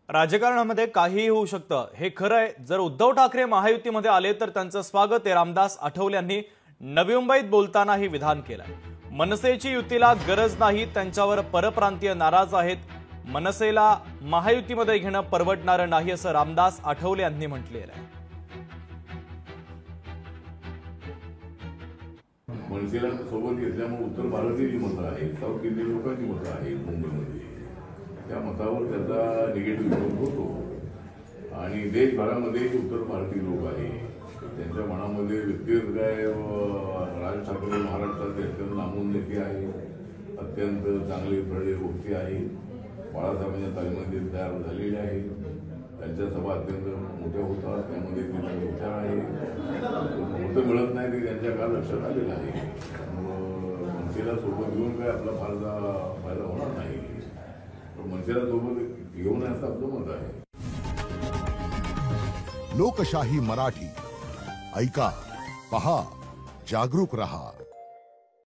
राजकारणामध्ये काहीही होऊ शकतं हे खरं आहे। जर उद्धव ठाकरे महायुतीमध्ये आले तर त्यांचं स्वागत आहे। रामदास आठवले यांनी नवी मुंबईत बोलताना हे विधान केलंय। मनसेची युतीला गरज नाही, त्यांच्यावर परप्रांतीय नाराज आहेत। मनसेला महायुतीमध्ये घेणं परवडणारं नाही असं रामदास आठवले यांनी म्हटलेलं आहे। मनसेला सोबत घेतल्यामुळे उत्तर भारतीय मतं आहेत, साऊथ इंडियन लोकांची मतं आहेत मुंबईमध्ये, त्या मतावर त्याचा निगेटिव्ह इफेक्ट होतो। आणि देशभरामध्ये उत्तर भारतीय लोक आहेत, त्यांच्या मनामध्ये व्यक्तिगत काय राज ठाकरे महाराष्ट्राचे अत्यंत नामवंत नेते आहेत, अत्यंत चांगले प्रणय गोष्टी आहेत, बाळासाहेबांच्या तालमीमध्ये तयार झालेले आहेत, त्यांच्या सभा अत्यंत मोठ्या होतात, त्यामध्ये ते चांगले विचार आहेत, मतं मिळत नाही ते त्यांच्या काळ लक्षात आलेलं आहे। मनसेला सोबत घेऊन काय आपला फायदा होणार नाही, पण मनसेला सोबत घेऊन असं आपलं मत आहे। लोकशाही मराठी ऐका, पहा, जागरूक रहा।